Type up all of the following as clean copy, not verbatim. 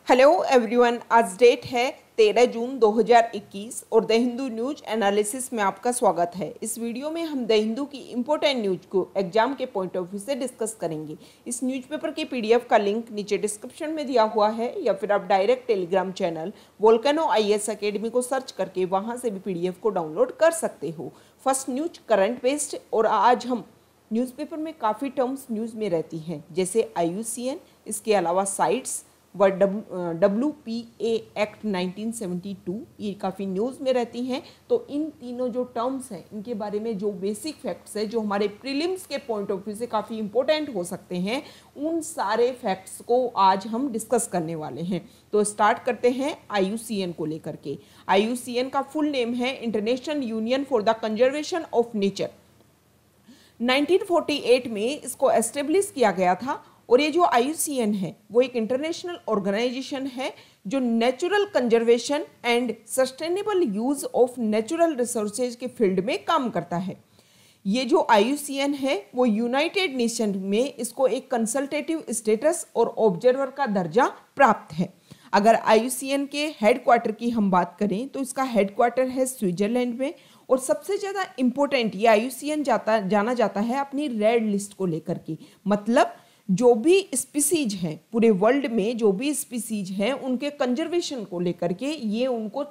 Hello everyone, आज date है 13 जून 2021 और द हिंदू न्यूज एनालिसिस में आपका स्वागत है। इस वीडियो में हम द हिंदू की इम्पोर्टेंट न्यूज को एग्जाम के पॉइंट ऑफ व्यू से डिस्कस करेंगे। इस न्यूज़पेपर के पीडीएफ का लिंक नीचे डिस्क्रिप्शन में दिया हुआ है या फिर आप direct Telegram channel volcano IAS academy को सर्च करके वहाँ से भी पीडीएफ को डाउनलोड कर सकते हो। फर्स्ट न्यूज करंट बेस्ड, और आज हम न्यूज़पेपर में काफ़ी टर्म्स न्यूज़ में रहती हैं जैसे IUCN, इसके अलावा साइट्स व WPA एक्ट 1972, ये काफ़ी न्यूज़ में रहती हैं। तो इन तीनों जो टर्म्स हैं इनके बारे में जो बेसिक फैक्ट्स हैं जो हमारे प्रीलिम्स के पॉइंट ऑफ व्यू से काफ़ी इंपॉर्टेंट हो सकते हैं, उन सारे फैक्ट्स को आज हम डिस्कस करने वाले हैं। तो स्टार्ट करते हैं IUCN को लेकर के। IUCN का फुल नेम है international union for the conservation of nature. 1948 में इसको एस्टेब्लिश किया गया था और ये जो IUCN है वो एक इंटरनेशनल ऑर्गेनाइजेशन है जो natural conservation and sustainable use of natural resources के फील्ड में काम करता है। ये जो IUCN है वो यूनाइटेड नेशन में इसको एक कंसल्टेटिव स्टेटस और ऑब्जर्वर का दर्जा प्राप्त है। अगर IUCN के हेडक्वार्टर की हम बात करें तो इसका हेडक्वार्टर है स्विट्जरलैंड में, और सबसे ज़्यादा इम्पोर्टेंट ये IUCN जाना जाता है अपनी रेड लिस्ट को लेकर के। मतलब जो भी स्पीसीज हैं पूरे वर्ल्ड में, जो भी स्पीसीज हैं उनके कंजर्वेशन को लेकर के ये उनको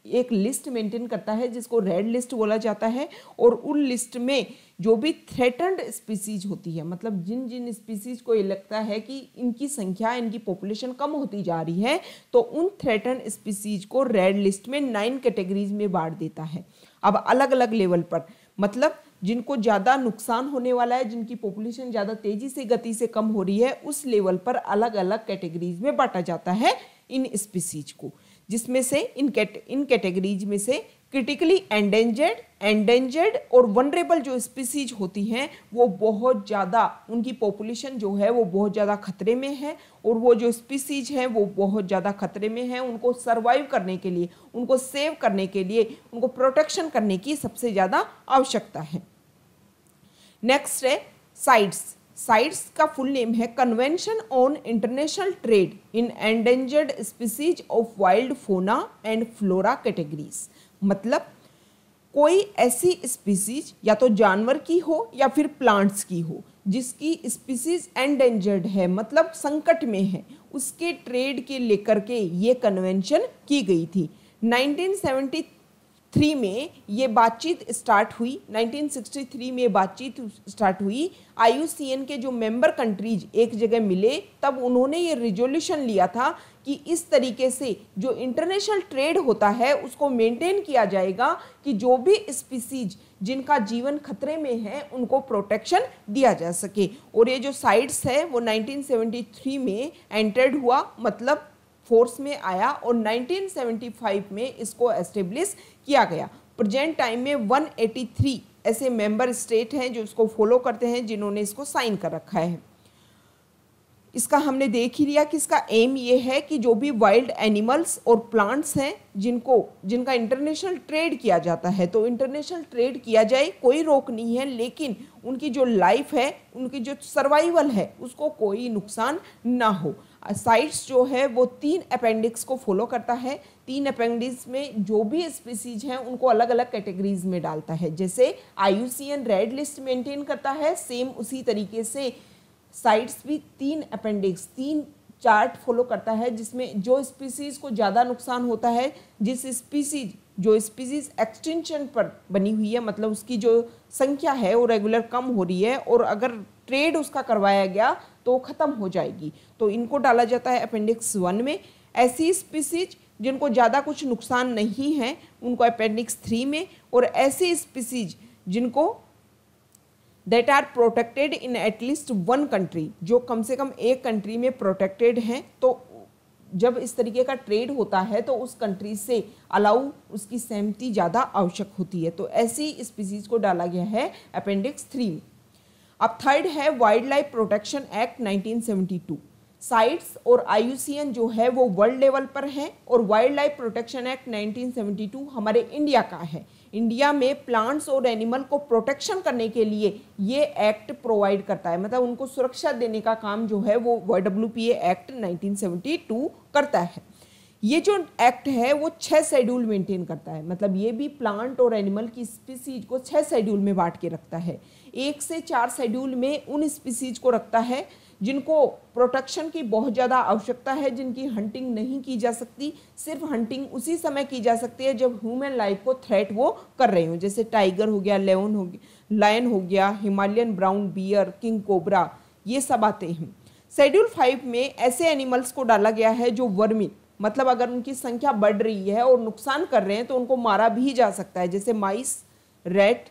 एक लिस्ट मेंटेन करता है जिसको रेड लिस्ट बोला जाता है। और उन लिस्ट में जो भी थ्रेटन्ड स्पीसीज होती है, मतलब जिन जिन स्पीसीज को ये लगता है कि इनकी संख्या, इनकी पॉपुलेशन कम होती जा रही है, तो उन थ्रेटन्ड स्पीसीज को रेड लिस्ट में 9 कैटेगरीज में बांट देता है। अब अलग अलग लेवल पर, मतलब जिनको ज़्यादा नुकसान होने वाला है, जिनकी पॉपुलेशन ज़्यादा तेज़ी से गति से कम हो रही है, उस लेवल पर अलग अलग कैटेगरीज में बांटा जाता है इन स्पीसीज को, जिसमें से इन कैटेगरीज में से क्रिटिकली एंडेंजर्ड और वनरेबल जो स्पीसीज होती हैं वो बहुत ज़्यादा, उनकी पॉपुलेशन जो है वो बहुत ज़्यादा खतरे में है, और वो जो स्पीसीज हैं वो बहुत ज़्यादा खतरे में हैं। उनको सर्वाइव करने के लिए, उनको सेव करने के लिए, उनको प्रोटेक्शन करने की सबसे ज़्यादा आवश्यकता है। नेक्स्ट है साइट्स। साइट्स का फुल नेम है convention on international trade in endangered species of wild फोना एंड फ्लोरा कैटेगरीज। मतलब कोई ऐसी स्पीसीज या तो जानवर की हो या फिर प्लांट्स की हो जिसकी स्पीसीज एंडेंजर्ड है, मतलब संकट में है, उसके ट्रेड के लेकर के ये कन्वेंशन की गई थी। 1973 में ये बातचीत स्टार्ट हुई। 1963 में बातचीत स्टार्ट हुई। IUCN के जो मेंबर कंट्रीज एक जगह मिले, तब उन्होंने ये रिजोल्यूशन लिया था कि इस तरीके से जो इंटरनेशनल ट्रेड होता है उसको मेंटेन किया जाएगा कि जो भी स्पीसीज जिनका जीवन खतरे में है उनको प्रोटेक्शन दिया जा सके। और ये जो साइट्स है वो 1973 में एंटर्ड हुआ, मतलब फोर्स में आया, और 1975 में इसको एस्टेब्लिश किया गया। प्रेजेंट टाइम में 183 ऐसे मेंबर स्टेट हैं जो इसको फॉलो करते हैं, जिन्होंने इसको साइन कर रखा है। इसका हमने देख ही लिया कि इसका एम ये है कि जो भी वाइल्ड एनिमल्स और प्लांट्स हैं जिनका इंटरनेशनल ट्रेड किया जाता है, तो इंटरनेशनल ट्रेड किया जाए, कोई रोक नहीं है, लेकिन उनकी जो लाइफ है, उनकी जो सर्वाइवल है, उसको कोई नुकसान ना हो। साइट्स जो है वो 3 अपेंडिक्स को फॉलो करता है। 3 अपेंडिक्स में जो भी स्पीसीज हैं उनको अलग अलग कैटेगरीज में डालता है। जैसे IUCN रेड लिस्ट मेंटेन करता है, सेम उसी तरीके से साइट्स भी 3 अपेंडिक्स, 3 चार्ट फॉलो करता है, जिसमें जो स्पीसीज को ज़्यादा नुकसान होता है, जो स्पीसीज एक्सटिंक्शन पर बनी हुई है, मतलब उसकी जो संख्या है वो रेगुलर कम हो रही है और अगर ट्रेड उसका करवाया गया तो ख़त्म हो जाएगी, तो इनको डाला जाता है अपेंडिक्स 1 में। ऐसी स्पीसीज जिनको ज़्यादा कुछ नुकसान नहीं है उनको अपेंडिक्स 3 में, और ऐसी स्पीसीज जिनको that are protected in at least 1 country, जो कम से कम एक कंट्री में प्रोटेक्टेड हैं, तो जब इस तरीके का ट्रेड होता है तो उस कंट्री से अलाउ उसकी सहमति ज़्यादा आवश्यक होती है, तो ऐसी स्पीसीज को डाला गया है अपेंडिक्स 3 में। अब थर्ड है wild life protection act 1972। Sites और IUCN जो है वो वर्ल्ड लेवल पर है, और वाइल्ड लाइफ प्रोटेक्शन एक्ट 1972 हमारे इंडिया का है। इंडिया में प्लांट्स और एनिमल को प्रोटेक्शन करने के लिए ये एक्ट प्रोवाइड करता है, मतलब उनको सुरक्षा देने का काम जो है वो WPA एक्ट 1972 करता है। ये जो एक्ट है वो 6 शेड्यूल मेंटेन करता है, मतलब ये भी प्लांट और एनिमल की स्पीसीज को 6 शेड्यूल में बांट के रखता है। 1 से 4 शेड्यूल में उन स्पीसीज को रखता है जिनको प्रोटेक्शन की बहुत ज़्यादा आवश्यकता है, जिनकी हंटिंग नहीं की जा सकती, सिर्फ हंटिंग उसी समय की जा सकती है जब ह्यूमन लाइफ को थ्रेट वो कर रहे हो, जैसे टाइगर हो गया, लायन हो गया, Himalayan brown bear, king cobra, ये सब आते हैं। शेड्यूल 5 में ऐसे एनिमल्स को डाला गया है जो वर्मी, मतलब अगर उनकी संख्या बढ़ रही है और नुकसान कर रहे हैं तो उनको मारा भी जा सकता है, जैसे माइस, रैट।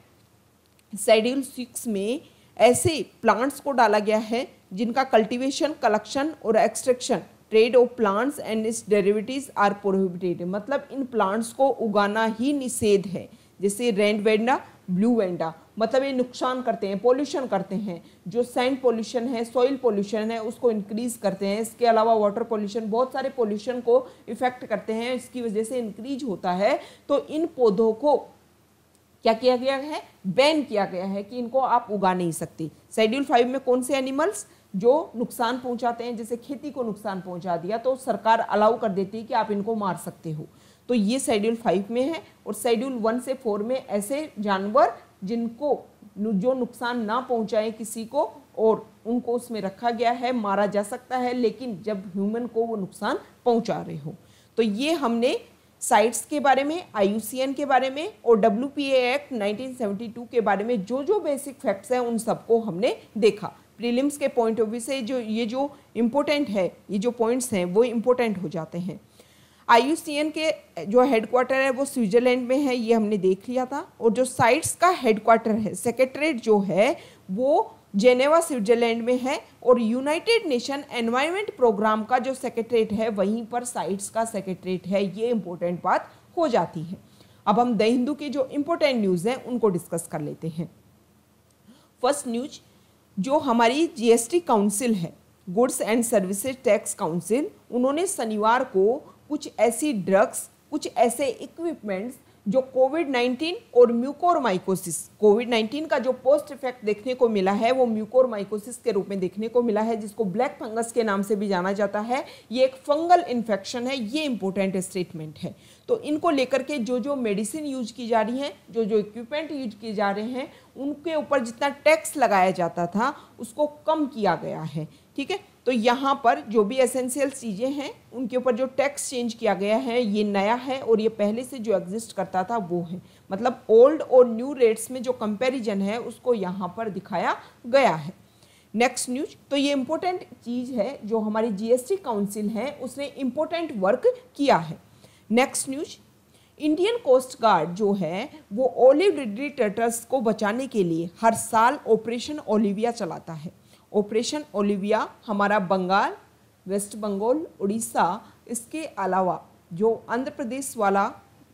शेड्यूल 6 में ऐसे प्लांट्स को डाला गया है जिनका कल्टीवेशन, कलेक्शन और extraction, trade of plants and its derivatives are prohibited, मतलब इन प्लांट्स को उगाना ही निषेध है, जैसे रेड वेंडा, ब्लू वेंडा, मतलब ये नुकसान करते हैं, पोल्यूशन करते हैं, जो सैंड पोल्यूशन है, सॉइल पोल्यूशन है उसको इंक्रीज करते हैं। इसके अलावा वाटर पोल्यूशन, बहुत सारे पोल्यूशन को इफेक्ट करते हैं, इसकी वजह से इंक्रीज होता है। तो इन पौधों को क्या किया गया है, बैन किया गया है कि इनको आप उगा नहीं सकते। शेड्यूल 5 में कौन से एनिमल्स जो नुकसान पहुंचाते हैं, जैसे खेती को नुकसान पहुंचा दिया तो सरकार अलाउ कर देती है कि आप इनको मार सकते हो, तो ये शेड्यूल 5 में है। और शेड्यूल 1 से 4 में ऐसे जानवर जिनको जो नुकसान ना पहुंचाए किसी को और उनको उसमें रखा गया है, मारा जा सकता है, लेकिन जब ह्यूमन को वो नुकसान पहुंचा रहे हो। तो ये हमने साइट्स के बारे में, IUCN के बारे में और WPA एक्ट 1972 के बारे में जो जो बेसिक फैक्ट्स हैं उन सबको हमने देखा। प्रीलिम्स के पॉइंट ऑफ व्यू से ये जो इम्पोर्टेंट है, ये जो पॉइंट्स हैं वो इम्पोर्टेंट हो जाते हैं। IUCN के जो हेडक्वार्टर है वो स्विट्जरलैंड में है, ये हमने देख लिया था। और जो साइट्स का हेडक्वार्टर है, सेक्रेटरीट जो है वो जेनेवा स्विट्जरलैंड में है, और यूनाइटेड नेशन एनवायरनमेंट प्रोग्राम का जो सेक्रेटरीट है वहीं पर साइट्स का सेक्रेटरीट है। ये इंपॉर्टेंट बात हो जाती है। अब हम द हिंदू की जो इंपॉर्टेंट न्यूज़ हैं उनको डिस्कस कर लेते हैं। फर्स्ट न्यूज, जो हमारी GST काउंसिल है, goods and services tax council, उन्होंने शनिवार को कुछ ऐसी ड्रग्स, कुछ ऐसे इक्विपमेंट्स जो कोविड-19 और म्यूकोरमाइकोसिस, कोविड-19 का जो पोस्ट इफेक्ट देखने को मिला है वो म्यूकोरमाइकोसिस के रूप में देखने को मिला है, जिसको ब्लैक फंगस के नाम से भी जाना जाता है। ये एक फंगल इन्फेक्शन है, ये इंपॉर्टेंट स्टेटमेंट है। तो इनको लेकर के जो जो मेडिसिन यूज की जा रही हैं, जो जो इक्विपमेंट यूज किए जा रहे हैं, उनके ऊपर जितना टैक्स लगाया जाता था उसको कम किया गया है। ठीक है, तो यहाँ पर जो भी एसेंशियल चीज़ें हैं उनके ऊपर जो टैक्स चेंज किया गया है ये नया है, और ये पहले से जो एग्जिस्ट करता था वो है, मतलब ओल्ड और न्यू रेट्स में जो कंपैरिजन है उसको यहाँ पर दिखाया गया है। नेक्स्ट न्यूज, तो ये इम्पोर्टेंट चीज़ है जो हमारी GST काउंसिल है उसने इम्पोर्टेंट वर्क किया है। Next news, Indian coast guard जो है वो ओलिव रिडली टर्टल्स को बचाने के लिए हर साल ऑपरेशन ओलिविया चलाता है। ऑपरेशन ओलिविया हमारा बंगाल, वेस्ट बंगाल, उड़ीसा, इसके अलावा जो आंध्र प्रदेश वाला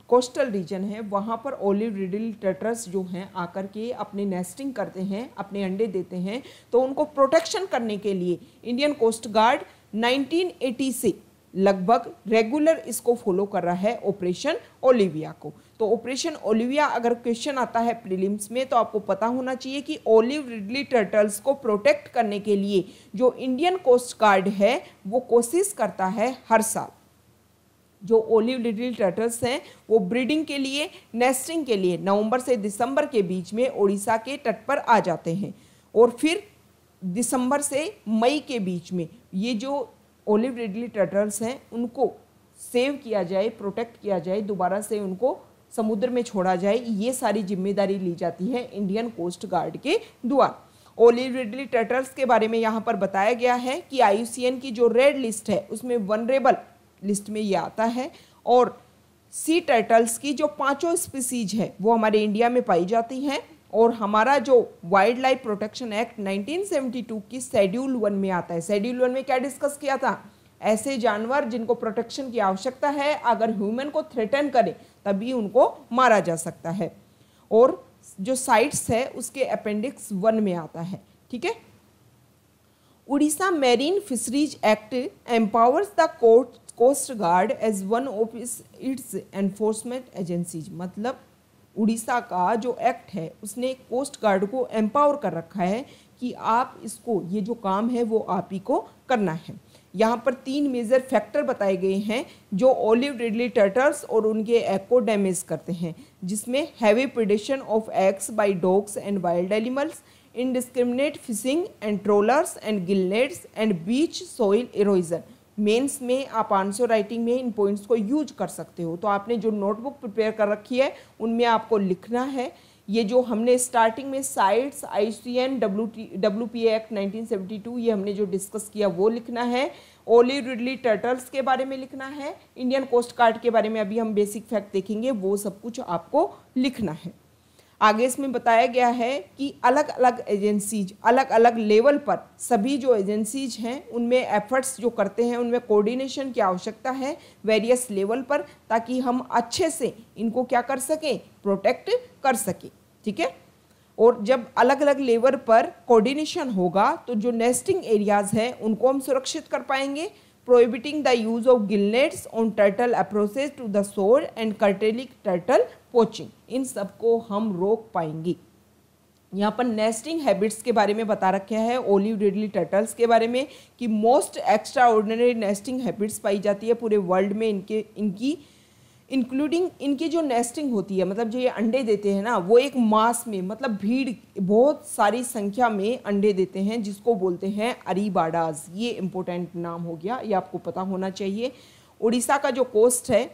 कोस्टल रीजन है वहाँ पर ओलिव रिडली टर्टल्स जो हैं आकर के अपने नेस्टिंग करते हैं, अपने अंडे देते हैं। तो उनको प्रोटेक्शन करने के लिए इंडियन कोस्ट गार्ड 1980 से लगभग रेगुलर इसको फॉलो कर रहा है, ऑपरेशन ओलिविया को। तो ऑपरेशन ओलिविया अगर क्वेश्चन आता है प्रीलिम्स में तो आपको पता होना चाहिए कि ओलिव रिडली टर्टल्स को प्रोटेक्ट करने के लिए जो इंडियन कोस्ट गार्ड है वो कोशिश करता है हर साल। जो ओलिव रिडली टर्टल्स हैं वो ब्रीडिंग के लिए, नेस्टिंग के लिए नवंबर से दिसंबर के बीच में उड़ीसा के तट पर आ जाते हैं, और फिर दिसंबर से मई के बीच में ये जो ओलिव रिडली टर्टल्स हैं उनको सेव किया जाए, प्रोटेक्ट किया जाए, दोबारा से उनको समुद्र में छोड़ा जाए, ये सारी जिम्मेदारी ली जाती है इंडियन कोस्ट गार्ड के द्वारा। ओलिव रिडली टर्टल्स के बारे में यहाँ पर बताया गया है कि IUCN की जो रेड लिस्ट है उसमें वनरेबल लिस्ट में ये आता है, और सी टर्टल्स की जो 5 स्पीसीज है वो हमारे इंडिया में पाई जाती हैं, और हमारा जो वाइल्ड लाइफ प्रोटेक्शन एक्ट 1972 की शेड्यूल 1 में आता है। शेड्यूल 1 में क्या डिस्कस किया था, ऐसे जानवर जिनको प्रोटेक्शन की आवश्यकता है, अगर ह्यूमन को थ्रेटन करे तभी उनको मारा जा सकता है, और जो साइट्स है उसके अपेंडिक्स 1 में आता है। ठीक है, Orissa marine fisheries act empowers the coast guard as one of its enforcement agencies, मतलब उड़ीसा का जो एक्ट है उसने कोस्ट गार्ड को एम्पावर कर रखा है कि आप इसको, ये जो काम है वो आप ही को करना है। यहाँ पर 3 मेजर फैक्टर बताए गए हैं जो ओलिव रिडली टर्टल्स और उनके एग को डैमेज करते हैं, जिसमें heavy predation of eggs by dogs and wild animals, indiscriminate fishing and trawlers and gillnets and beach soil erosion. Mains में आप आंसर राइटिंग में इन पॉइंट्स को यूज कर सकते हो। तो आपने जो नोटबुक प्रिपेयर कर रखी है उनमें आपको लिखना है। ये जो हमने स्टार्टिंग में साइट्स, IUCN, WPA एक्ट 1972 ये हमने जो डिस्कस किया वो लिखना है। ओलिव रिडली टर्टल्स के बारे में लिखना है। इंडियन कोस्ट गार्ड के बारे में अभी हम बेसिक फैक्ट देखेंगे, वो सब कुछ आपको लिखना है। आगे इसमें बताया गया है कि अलग अलग एजेंसीज अलग अलग लेवल पर सभी जो एजेंसीज हैं उनमें एफर्ट्स जो करते हैं उनमें कोऑर्डिनेशन की आवश्यकता है वेरियस लेवल पर, ताकि हम अच्छे से इनको क्या कर सकें, प्रोटेक्ट कर सकें। ठीक है। और जब अलग अलग लेवल पर कोऑर्डिनेशन होगा तो जो नेस्टिंग एरियाज हैं उनको हम सुरक्षित कर पाएंगे। Prohibiting the use of gillnets on turtle approaches to the shore and curtailing turtle poaching, इन सबको हम रोक पाएंगे। यहाँ पर नेस्टिंग हैबिट्स के बारे में बता रखा है ओलिव रिडली टर्टल्स के बारे में कि most extraordinary nesting habits पाई जाती है पूरे वर्ल्ड में इनकी इंक्लूडिंग इनकी जो नेस्टिंग होती है, मतलब जो ये अंडे देते हैं ना, वो एक मास में, मतलब भीड़ बहुत सारी संख्या में अंडे देते हैं, जिसको बोलते हैं अरीबाडाज। ये इम्पोर्टेंट नाम हो गया, ये आपको पता होना चाहिए। उड़ीसा का जो कोस्ट है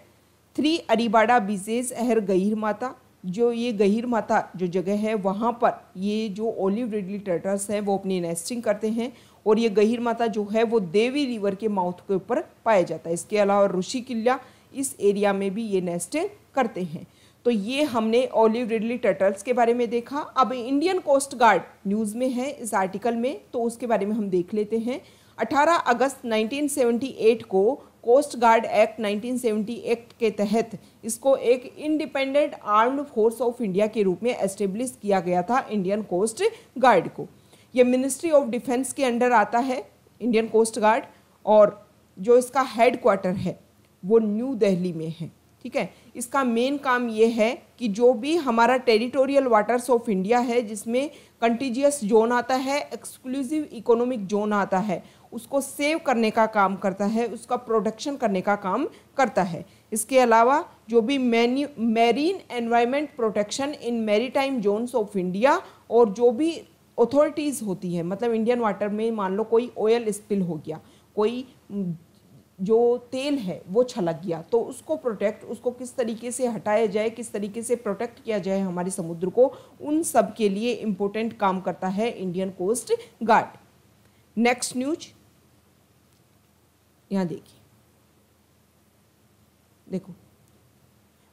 3 अरीबाडा बीचेज अहर गहीर माता, जो ये गहीर माता जो जगह है वहाँ पर ये जो ओलिव रिडली टर्टल्स हैं वो अपनी नेस्टिंग करते हैं। और ये गहीर माता जो है वो देवी रिवर के माउथ के ऊपर पाया जाता है। इसके अलावा ऋषि किला, इस एरिया में भी ये नेस्टिंग करते हैं। तो ये हमने ओलिव रिडली टर्टल्स के बारे में देखा। अब इंडियन कोस्ट गार्ड न्यूज़ में है इस आर्टिकल में, तो उसके बारे में हम देख लेते हैं। 18 अगस्त 1978 को कोस्ट गार्ड एक्ट 1978 के तहत इसको एक independent armed force of India के रूप में एस्टेब्लिश किया गया था इंडियन कोस्ट गार्ड को। ये मिनिस्ट्री ऑफ डिफेंस के अंडर आता है इंडियन कोस्ट गार्ड, और जो इसका हेड क्वार्टर है वो न्यू दिल्ली में है। ठीक है। इसका मेन काम ये है कि जो भी हमारा टेरिटोरियल वाटर्स ऑफ इंडिया है, जिसमें कंटिजियस जोन आता है, एक्सक्लूसिव इकोनॉमिक जोन आता है, उसको सेव करने का काम करता है, उसका प्रोटेक्शन करने का काम करता है। इसके अलावा जो भी marine environment protection in maritime zones of India, और जो भी अथॉरिटीज़ होती है, मतलब इंडियन वाटर में मान लो कोई ऑयल स्पिल हो गया, कोई जो तेल है वो छलक गया, तो उसको उसको किस तरीके से हटाया जाए, किस तरीके से प्रोटेक्ट किया जाए हमारे समुद्र को, उन सब के लिए इम्पोर्टेंट काम करता है Indian coast guard. Next news यहाँ देखो,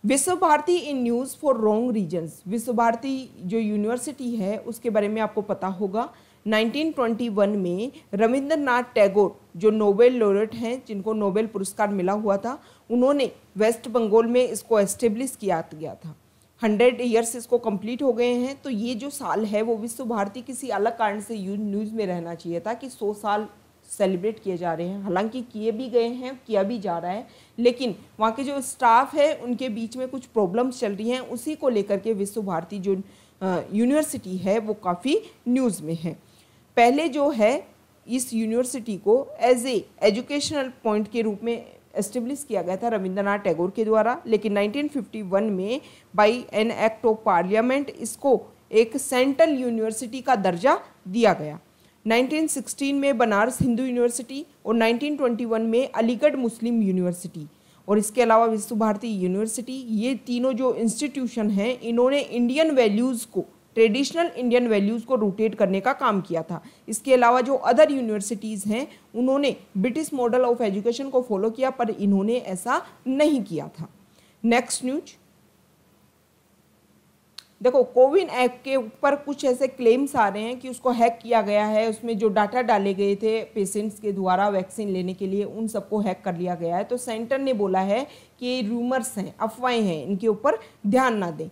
Vishwa Bharati in news for wrong reasons. Vishwa Bharati जो यूनिवर्सिटी है उसके बारे में आपको पता होगा। 1921 में रविंद्रनाथ टैगोर जो नोबेल लॉरेट हैं, जिनको नोबेल पुरस्कार मिला हुआ था, उन्होंने वेस्ट बंगाल में इसको एस्टेब्लिश किया गया था। 100 ईयर्स इसको कंप्लीट हो गए हैं। तो ये जो साल है वो विश्व भारती किसी अलग कारण से न्यूज़ में रहना चाहिए था कि 100 साल सेलिब्रेट किए जा रहे हैं। हालांकि किए भी गए हैं, किया भी जा रहा है, लेकिन वहाँ के जो स्टाफ है उनके बीच में कुछ प्रॉब्लम्स चल रही हैं, उसी को लेकर के विश्व भारती जो यूनिवर्सिटी है वो काफ़ी न्यूज़ में है। पहले जो है इस यूनिवर्सिटी को एज ए एजुकेशनल पॉइंट के रूप में एस्टेब्लिश किया गया था रविंद्रनाथ टैगोर के द्वारा, लेकिन 1951 में by an act of parliament इसको एक सेंट्रल यूनिवर्सिटी का दर्जा दिया गया। 1916 में बनारस हिंदू यूनिवर्सिटी और 1921 में अलीगढ़ मुस्लिम यूनिवर्सिटी और इसके अलावा विश्व भारती यूनिवर्सिटी, ये तीनों जो इंस्टीट्यूशन हैं इन्होंने इंडियन वैल्यूज़ को, ट्रेडिशनल इंडियन वैल्यूज़ को रूटेट करने का काम किया था। इसके अलावा जो अदर यूनिवर्सिटीज़ हैं उन्होंने ब्रिटिश मॉडल ऑफ एजुकेशन को फॉलो किया, पर इन्होंने ऐसा नहीं किया था। नेक्स्ट न्यूज देखो, कोविन ऐप के ऊपर कुछ ऐसे क्लेम्स आ रहे हैं कि उसको हैक किया गया है, उसमें जो डाटा डाले गए थे पेशेंट्स के द्वारा वैक्सीन लेने के लिए उन सबको हैक कर लिया गया है। तो सेंटर ने बोला है कि ये रूमर्स हैं, अफवाहें हैं, इनके ऊपर ध्यान ना दें।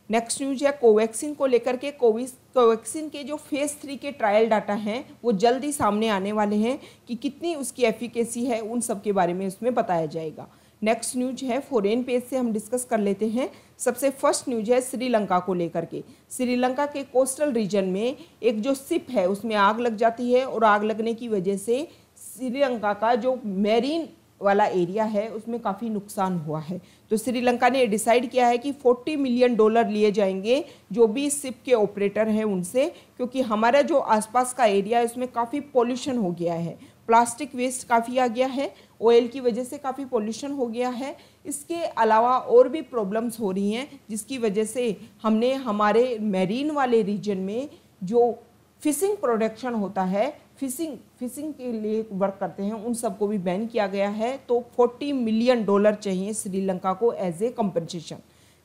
नेक्स्ट न्यूज है कोवैक्सीन को लेकर के। कोवैक्सीन के जो फेज़ 3 के ट्रायल डाटा हैं वो जल्द ही सामने आने वाले हैं कि कितनी उसकी एफिकेसी है, उन सब के बारे में उसमें बताया जाएगा। नेक्स्ट न्यूज है फॉरेन पेज से हम डिस्कस कर लेते हैं। सबसे फर्स्ट न्यूज है श्रीलंका को लेकर के। श्रीलंका के कोस्टल रीजन में एक जो शिप है उसमें आग लग जाती है और आग लगने की वजह से श्रीलंका का जो मैरीन वाला एरिया है उसमें काफ़ी नुकसान हुआ है। तो श्रीलंका ने डिसाइड किया है कि $40 मिलियन लिए जाएंगे जो भी इस शिप के ऑपरेटर हैं उनसे, क्योंकि हमारा जो आसपास का एरिया है उसमें काफ़ी पॉल्यूशन हो गया है, प्लास्टिक वेस्ट काफ़ी आ गया है, ऑयल की वजह से काफ़ी पॉल्यूशन हो गया है। इसके अलावा और भी प्रॉब्लम्स हो रही हैं जिसकी वजह से हमने हमारे मैरीन वाले रीजन में जो फिशिंग प्रोडक्शन होता है, फिशिंग के लिए वर्क करते हैं, उन सबको भी बैन किया गया है। तो $40 मिलियन चाहिए श्रीलंका को as a compensation.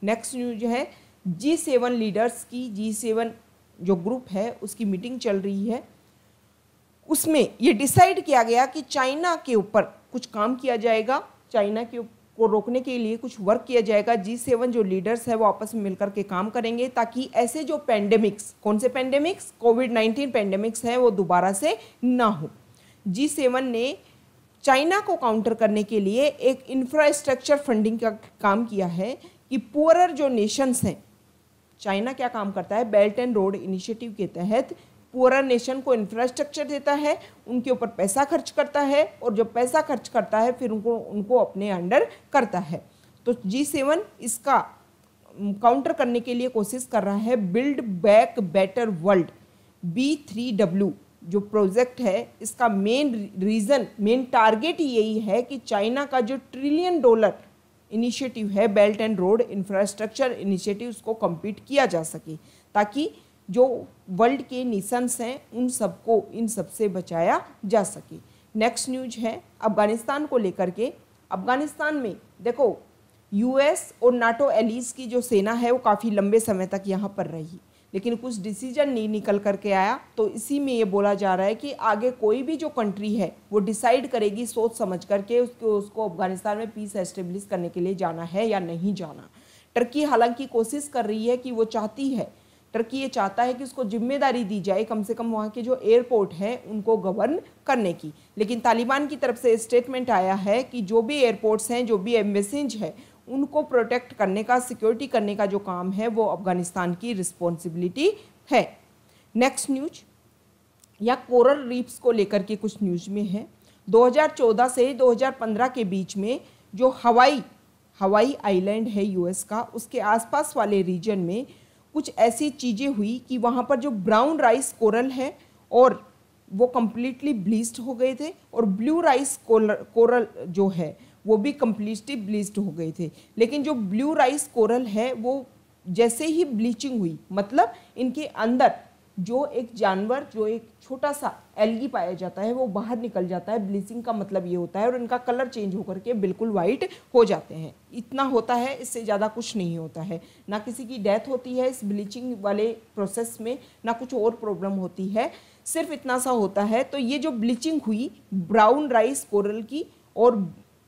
Next news है G7 लीडर्स की, G7 जो ग्रुप है उसकी मीटिंग चल रही है। उसमें ये डिसाइड किया गया कि चाइना के ऊपर कुछ काम किया जाएगा, चाइना को रोकने के लिए कुछ वर्क किया जाएगा। G7 जो लीडर्स है वो आपस में मिलकर के काम करेंगे ताकि ऐसे जो पेंडेमिक्स, कौन से पेंडेमिक्स, कोविड-19 पेंडेमिक्स हैं वो दोबारा से ना हो। G7 ने चाइना को काउंटर करने के लिए एक इंफ्रास्ट्रक्चर फंडिंग का काम किया है कि पुअरर जो नेशंस हैं, चाइना क्या काम करता है, बेल्ट एंड रोड इनिशिएटिव के तहत पूरा नेशन को इंफ्रास्ट्रक्चर देता है, उनके ऊपर पैसा खर्च करता है और जब पैसा खर्च करता है फिर उनको अपने अंडर करता है। तो G7 इसका काउंटर करने के लिए कोशिश कर रहा है। Build back better world B3W जो प्रोजेक्ट है, इसका मेन टारगेट यही है कि चाइना का जो $1 ट्रिलियन इनिशिएटिव है belt and road infrastructure initiative, उसको कंप्लीट किया जा सके ताकि जो वर्ल्ड के नेशंस हैं उन सबको इन सबसे बचाया जा सके। नेक्स्ट न्यूज है अफगानिस्तान को लेकर के। अफगानिस्तान में देखो US और नाटो एलीज की जो सेना है वो काफ़ी लंबे समय तक यहाँ पर रही, लेकिन कुछ डिसीजन नहीं निकल करके आया। तो इसी में ये बोला जा रहा है कि आगे कोई भी जो कंट्री है वो डिसाइड करेगी सोच समझ करके उसको अफगानिस्तान में पीस एस्टेब्लिश करने के लिए जाना है या नहीं जाना। टर्की हालांकि कोशिश कर रही है कि वो चाहती है, टर्की ये चाहता है कि उसको जिम्मेदारी दी जाए कम से कम वहाँ के जो एयरपोर्ट हैं उनको गवर्न करने की, लेकिन तालिबान की तरफ से स्टेटमेंट आया है कि जो भी एयरपोर्ट्स हैं, जो भी एम्बेसीज है, उनको प्रोटेक्ट करने का, सिक्योरिटी करने का जो काम है वो अफगानिस्तान की रिस्पॉन्सिबिलिटी है। नेक्स्ट न्यूज या कोरल रीफ्स को लेकर के कुछ न्यूज में है। 2014 से 2015 के बीच में जो हवाई आइलैंड है US का, उसके आसपास वाले रीजन में कुछ ऐसी चीज़ें हुई कि वहाँ पर जो ब्राउन राइस कोरल है और वो कम्प्लीटली ब्लीच्ड हो गए थे और ब्लू राइस कोरल जो है वो भी कम्प्लीटली ब्लीच्ड हो गए थे। लेकिन जो ब्लू राइस कोरल है वो जैसे ही ब्लीचिंग हुई, मतलब इनके अंदर जो एक जानवर, जो एक छोटा सा एल्गी पाया जाता है वो बाहर निकल जाता है। ब्लीचिंग का मतलब ये होता है और इनका कलर चेंज होकर के बिल्कुल वाइट हो जाते हैं। इतना होता है, इससे ज़्यादा कुछ नहीं होता है। ना किसी की डेथ होती है इस ब्लीचिंग वाले प्रोसेस में, ना कुछ और प्रॉब्लम होती है, सिर्फ इतना सा होता है। तो ये जो ब्लीचिंग हुई ब्राउन राइस कोरल की और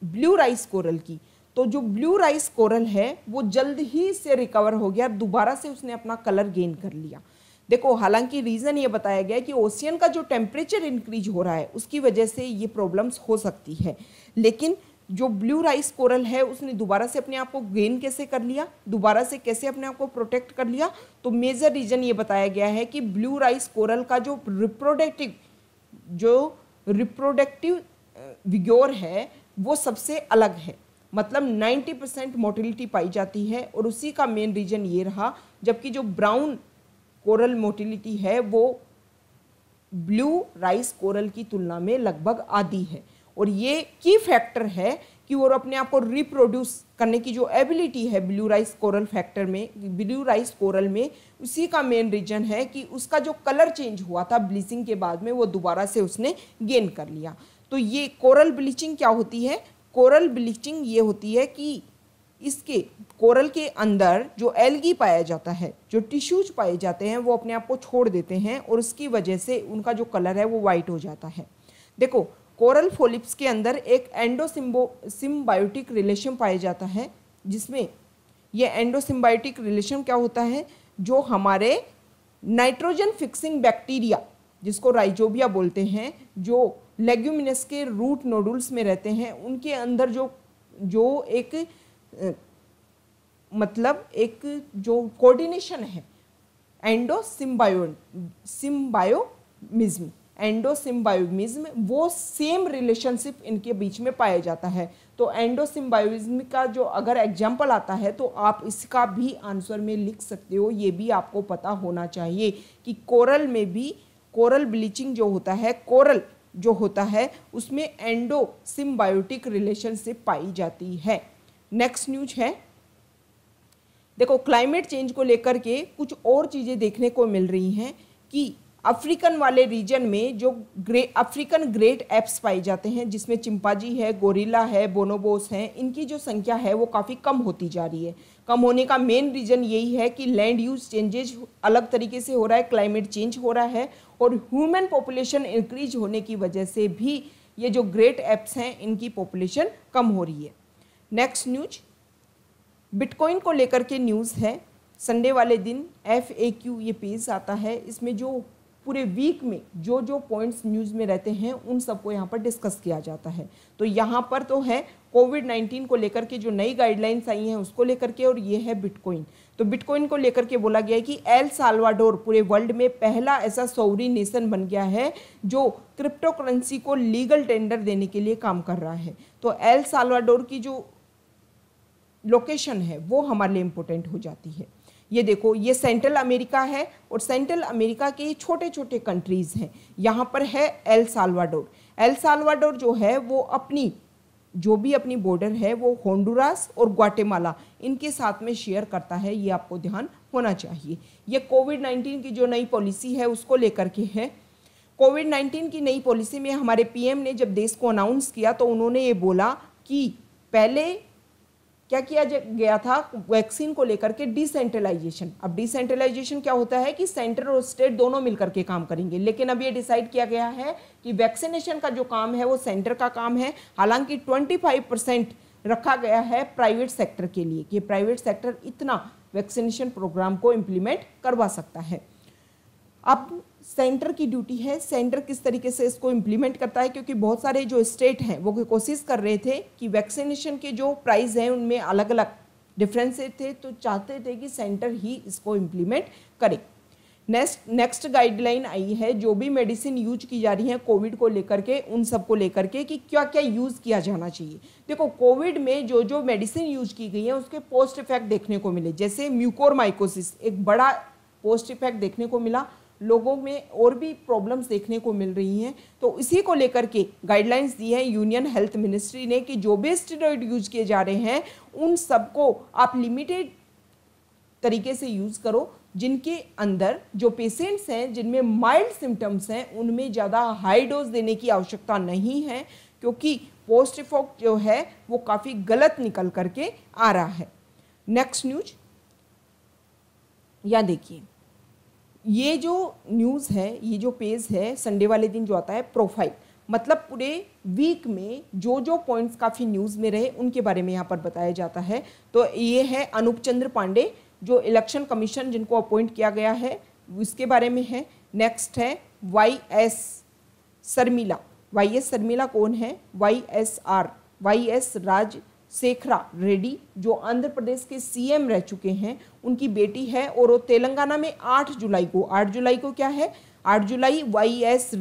ब्लू राइस कोरल की, तो जो ब्लू राइस कोरल है वो जल्द ही से रिकवर हो गया, दोबारा से उसने अपना कलर गेन कर लिया। देखो हालांकि रीज़न ये बताया गया है कि ओशियन का जो टेम्परेचर इंक्रीज हो रहा है उसकी वजह से ये प्रॉब्लम्स हो सकती है, लेकिन जो ब्लू राइस कोरल है उसने दोबारा से अपने आप को गेन कैसे कर लिया, दोबारा से कैसे अपने आप को प्रोटेक्ट कर लिया। तो मेजर रीज़न ये बताया गया है कि ब्लू राइस कोरल का जो रिप्रोडक्टिव विगोर है वो सबसे अलग है, मतलब 90% मोटिलिटी पाई जाती है और उसी का मेन रीज़न ये रहा। जबकि जो ब्राउन कोरल मोटिलिटी है वो ब्लू राइस कोरल की तुलना में लगभग आधी है और ये की फैक्टर है कि वो अपने आप को रिप्रोड्यूस करने की जो एबिलिटी है ब्लू राइस कोरल में, उसी का मेन रीजन है कि उसका जो कलर चेंज हुआ था ब्लीचिंग के बाद में वो दोबारा से उसने गेन कर लिया। तो ये कोरल ब्लीचिंग क्या होती है? कोरल ब्लीचिंग ये होती है कि इसके कोरल के अंदर जो एल्गी पाया जाता है, जो टिश्यूज पाए जाते हैं, वो अपने आप को छोड़ देते हैं और उसकी वजह से उनका जो कलर है वो वाइट हो जाता है। देखो कोरल फोलिप्स के अंदर एक एंडोसिम्बायोटिक रिलेशन पाया जाता है, जिसमें ये एंडोसिम्बायोटिक रिलेशन क्या होता है, जो हमारे नाइट्रोजन फिक्सिंग बैक्टीरिया जिसको राइजोबिया बोलते हैं, जो लेग्यूमिनस के रूट नोडुल्स में रहते हैं, उनके अंदर जो जो एक मतलब एक जो कोऑर्डिनेशन है एंडोसिम्बायोमिज्म, वो सेम रिलेशनशिप इनके बीच में पाया जाता है। तो एंडोसिम्बायोमिज्म का जो अगर एग्जाम्पल आता है तो आप इसका भी आंसर में लिख सकते हो। ये भी आपको पता होना चाहिए कि कोरल में भी कोरल ब्लीचिंग जो होता है, कोरल जो होता है उसमें एंडोसिम्बायोटिक रिलेशनशिप पाई जाती है। नेक्स्ट न्यूज है, देखो क्लाइमेट चेंज को लेकर के कुछ और चीज़ें देखने को मिल रही हैं कि अफ्रीकन वाले रीजन में जो अफ्रीकन ग्रेट एप्स पाए जाते हैं, जिसमें चिंपांजी है, गोरिल्ला है, बोनोबोस हैं, इनकी जो संख्या है वो काफ़ी कम होती जा रही है। कम होने का मेन रीज़न यही है कि लैंड यूज चेंजेज अलग तरीके से हो रहा है, क्लाइमेट चेंज हो रहा है, और ह्यूमन पॉपुलेशन इंक्रीज होने की वजह से भी ये जो ग्रेट एप्स हैं इनकी पॉपुलेशन कम हो रही है। नेक्स्ट न्यूज, बिटकॉइन को लेकर के न्यूज़ है। संडे वाले दिन FAQ ये पेज आता है, इसमें जो पूरे वीक में जो जो पॉइंट्स न्यूज़ में रहते हैं उन सबको यहाँ पर डिस्कस किया जाता है। तो यहाँ पर तो है कोविड-19 को लेकर के जो नई गाइडलाइंस आई हैं उसको लेकर के, और ये है बिटकॉइन। तो बिटकॉइन को लेकर के बोला गया है कि एल साल्वाडोर पूरे वर्ल्ड में पहला ऐसा सॉवरेन नेशन बन गया है जो क्रिप्टो करेंसी को लीगल टेंडर देने के लिए काम कर रहा है। तो एल साल्वाडोर की जो लोकेशन है वो हमारे लिए इम्पोर्टेंट हो जाती है। ये देखो, ये सेंट्रल अमेरिका है और सेंट्रल अमेरिका के छोटे छोटे कंट्रीज़ हैं। यहाँ पर है एल साल्वाडोर। एल साल्वाडोर जो है वो अपनी जो भी अपनी बॉर्डर है वो होंडुरास और ग्वाटेमाला इनके साथ में शेयर करता है, ये आपको ध्यान होना चाहिए। ये कोविड-19 की जो नई पॉलिसी है उसको लेकर के है। कोविड-19 की नई पॉलिसी में हमारे PM ने जब देश को अनाउंस किया तो उन्होंने ये बोला कि पहले क्या किया गया था, वैक्सीन को लेकर के डिसेंट्रलाइजेशन। अब डिसेंट्रलाइजेशन क्या होता है कि सेंटर और स्टेट दोनों मिलकर के काम करेंगे, लेकिन अब ये डिसाइड किया गया है कि वैक्सीनेशन का जो काम है वो सेंटर का काम है। हालांकि 25% रखा गया है प्राइवेट सेक्टर के लिए कि प्राइवेट सेक्टर इतना वैक्सीनेशन प्रोग्राम को इम्प्लीमेंट करवा सकता है। अब सेंटर की ड्यूटी है, सेंटर किस तरीके से इसको इम्प्लीमेंट करता है, क्योंकि बहुत सारे जो स्टेट हैं वो कोशिश कर रहे थे कि वैक्सीनेशन के जो प्राइस हैं उनमें अलग अलग डिफरेंसेस थे, तो चाहते थे कि सेंटर ही इसको इम्प्लीमेंट करे। नेक्स्ट गाइडलाइन आई है, जो भी मेडिसिन यूज की जा रही है कोविड को लेकर के, उन सब को लेकर के कि क्या क्या यूज़ किया जाना चाहिए। देखो, कोविड में जो जो मेडिसिन यूज की गई है उसके पोस्ट इफेक्ट देखने को मिले, जैसे म्यूकोरमाइकोसिस एक बड़ा पोस्ट इफेक्ट देखने को मिला, लोगों में और भी प्रॉब्लम्स देखने को मिल रही हैं। तो इसी को लेकर के गाइडलाइंस दी है यूनियन हेल्थ मिनिस्ट्री ने कि जो भी स्टेरॉइड यूज किए जा रहे हैं उन सबको आप लिमिटेड तरीके से यूज़ करो। जिनके अंदर जो पेशेंट्स हैं जिनमें माइल्ड सिम्टम्स हैं उनमें ज़्यादा हाई डोज देने की आवश्यकता नहीं है, क्योंकि पोस्ट इफेक्ट जो है वो काफ़ी गलत निकल करके आ रहा है। नेक्स्ट न्यूज, या देखिए, ये जो न्यूज़ है, ये जो पेज है संडे वाले दिन जो आता है प्रोफाइल, मतलब पूरे वीक में जो जो पॉइंट्स काफ़ी न्यूज़ में रहे उनके बारे में यहाँ पर बताया जाता है। तो ये है अनूप चंद्र पांडे जो इलेक्शन कमीशन जिनको अपॉइंट किया गया है उसके बारे में है। नेक्स्ट है YS शर्मिला। YS शर्मिला कौन है? YS राजशेखरा रेड्डी जो आंध्र प्रदेश के CM रह चुके हैं, उनकी बेटी है, और वो तेलंगाना में 8 जुलाई को क्या है, 8 जुलाई YSR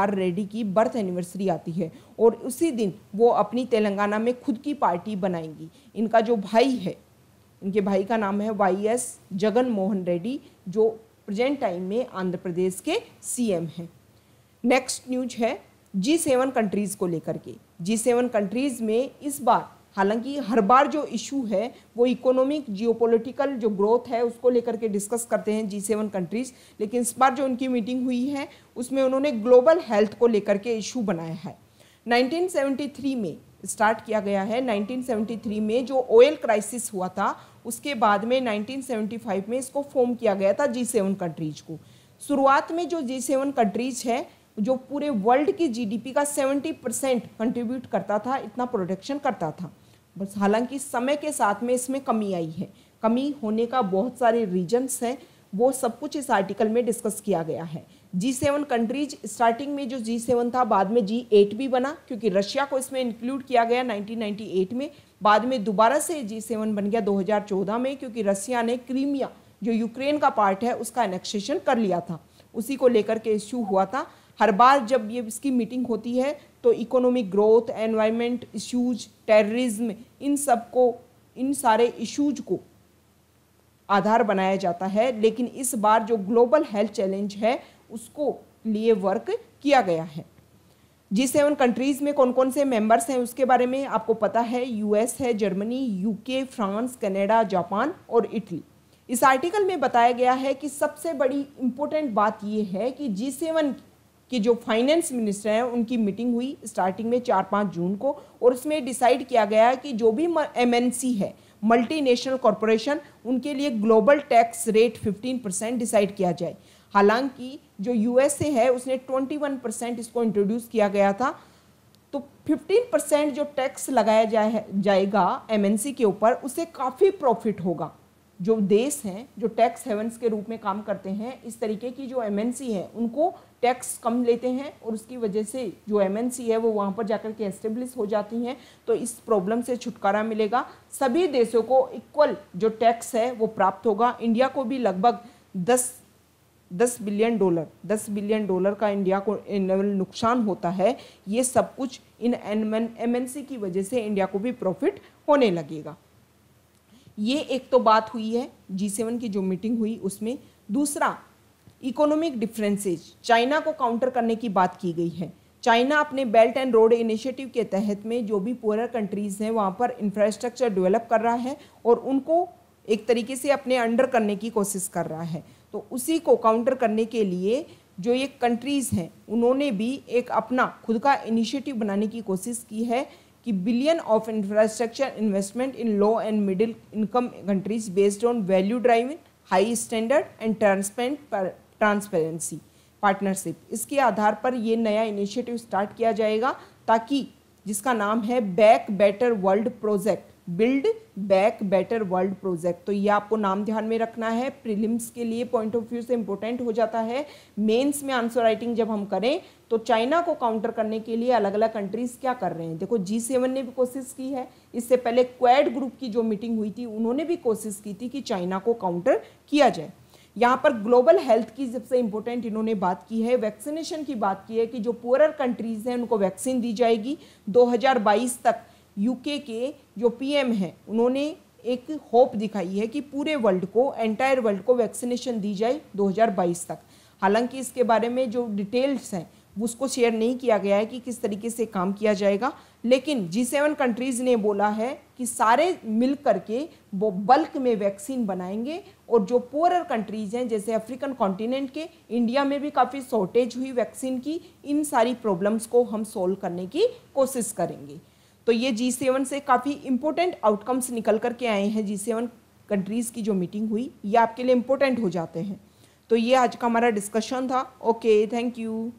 रेड्डी की बर्थ एनिवर्सरी आती है, और उसी दिन वो अपनी तेलंगाना में खुद की पार्टी बनाएंगी। इनका जो भाई है, इनके भाई का नाम है YS जगन मोहन रेड्डी जो प्रेजेंट टाइम में आंध्र प्रदेश के CM हैं। नेक्स्ट न्यूज है G7 कंट्रीज़ को लेकर के। G7 कंट्रीज़ में इस बार, हालांकि हर बार जो इशू है वो इकोनॉमिक जियोपॉलिटिकल जो ग्रोथ है उसको लेकर के डिस्कस करते हैं G7 कंट्रीज़, लेकिन इस बार जो उनकी मीटिंग हुई है उसमें उन्होंने ग्लोबल हेल्थ को लेकर के इशू बनाया है। 1973 में स्टार्ट किया गया है। 1973 में जो ऑयल क्राइसिस हुआ था उसके बाद में 1975 में इसको फॉर्म किया गया था G7 कंट्रीज़ को। शुरुआत में जो G7 कंट्रीज़ है जो पूरे वर्ल्ड की GDP का 70% कंट्रीब्यूट करता था, इतना प्रोडक्शन करता था। बस हालांकि समय के साथ में इसमें कमी आई है। कमी होने का बहुत सारे रीजन्स हैं, वो सब कुछ इस आर्टिकल में डिस्कस किया गया है। G7 कंट्रीज, स्टार्टिंग में जो G7 था बाद में G8 भी बना क्योंकि रशिया को इसमें इंक्लूड किया गया 1998 में। बाद में दोबारा से G7 बन गया 2014 में क्योंकि रशिया ने क्रीमिया जो यूक्रेन का पार्ट है उसका एनेक्सेशन कर लिया था, उसी को लेकर के इश्यू हुआ था। हर बार जब ये इसकी मीटिंग होती है तो economic growth, environment issues, terrorism, इन सारे इश्यूज को आधार बनाया जाता है, लेकिन इस बार जो ग्लोबल हेल्थ चैलेंज है उसको लिए वर्क किया गया है। G7 कंट्रीज में कौन कौन से मेंबर्स हैं उसके बारे में आपको पता है। यूएस है, Germany, UK, France, Canada, Japan और इटली। इस आर्टिकल में बताया गया है कि सबसे बड़ी इंपॉर्टेंट बात यह है कि G7 के जो फाइनेंस मिनिस्टर हैं उनकी मीटिंग हुई स्टार्टिंग में 4-5 जून को, और उसमें डिसाइड किया गया कि जो भी MNC है, मल्टीनेशनल कॉरपोरेशन, उनके लिए ग्लोबल टैक्स रेट 15% डिसाइड किया जाए। हालांकि जो यूएसए है उसने 21% इसको इंट्रोड्यूस किया गया था, तो 15% जो टैक्स लगाया जाएगा MNC के ऊपर, उससे काफ़ी प्रॉफिट होगा। जो देश हैं जो टैक्स हेवन्स के रूप में काम करते हैं, इस तरीके की जो MNC है उनको टैक्स कम लेते हैं और उसकी वजह से जो MNC है वो वहाँ पर जाकर के एस्टेब्लिश हो जाती हैं, तो इस प्रॉब्लम से छुटकारा मिलेगा। सभी देशों को इक्वल जो टैक्स है वो प्राप्त होगा। इंडिया को भी लगभग 10 बिलियन डॉलर का इंडिया को एनुअल नुकसान होता है। ये सब कुछ इन MNC की वजह से इंडिया को भी प्रॉफिट होने लगेगा। ये एक तो बात हुई है G7 की जो मीटिंग हुई उसमें। दूसरा, इकोनॉमिक डिफरेंसेज, चाइना को काउंटर करने की बात की गई है। चाइना अपने बेल्ट एंड रोड इनिशिएटिव के तहत में जो भी पुअर कंट्रीज़ हैं वहाँ पर इंफ्रास्ट्रक्चर डेवलप कर रहा है और उनको एक तरीके से अपने अंडर करने की कोशिश कर रहा है। तो उसी को काउंटर करने के लिए जो ये कंट्रीज़ हैं उन्होंने भी एक अपना खुद का इनिशिएटिव बनाने की कोशिश की है कि billion of infrastructure investment in low and middle income countries based on value driving high standard and transparency partnership, इसके आधार पर ये नया इनिशिएटिव स्टार्ट किया जाएगा, ताकि जिसका नाम है back better world project, build back better world project. तो ये आपको नाम ध्यान में रखना है, प्रीलिम्स के लिए पॉइंट ऑफ व्यू से इंपॉर्टेंट हो जाता है। मेंस में आंसर राइटिंग जब हम करें तो चाइना को काउंटर करने के लिए अलग अलग कंट्रीज क्या कर रहे हैं। देखो G7 ने भी कोशिश की है, इससे पहले क्वाड ग्रुप की जो मीटिंग हुई थी उन्होंने भी कोशिश की थी कि चाइना को काउंटर किया जाए। यहाँ पर ग्लोबल हेल्थ की सबसे इंपॉर्टेंट इन्होंने बात की है, वैक्सीनेशन की बात की है कि जो पुअरर कंट्रीज हैं उनको वैक्सीन दी जाएगी 2022 तक। यूके के जो PM हैं उन्होंने एक होप दिखाई है कि पूरे वर्ल्ड को, एंटायर वर्ल्ड को वैक्सीनेशन दी जाए 2022 तक। हालांकि इसके बारे में जो डिटेल्स हैं उसको शेयर नहीं किया गया है कि किस तरीके से काम किया जाएगा, लेकिन G7 कंट्रीज़ ने बोला है कि सारे मिल करके वो बल्क में वैक्सीन बनाएंगे, और जो पुअरर कंट्रीज़ हैं जैसे अफ्रीकन कॉन्टिनेंट के, इंडिया में भी काफ़ी शॉर्टेज हुई वैक्सीन की, इन सारी प्रॉब्लम्स को हम सोल्व करने की कोशिश करेंगे। तो ये G7 से काफ़ी इंपॉर्टेंट आउटकम्स निकल करके आए हैं। G7 कंट्रीज़ की जो मीटिंग हुई ये आपके लिए इम्पोर्टेंट हो जाते हैं। तो ये आज का हमारा डिस्कशन था। Okay, thank you.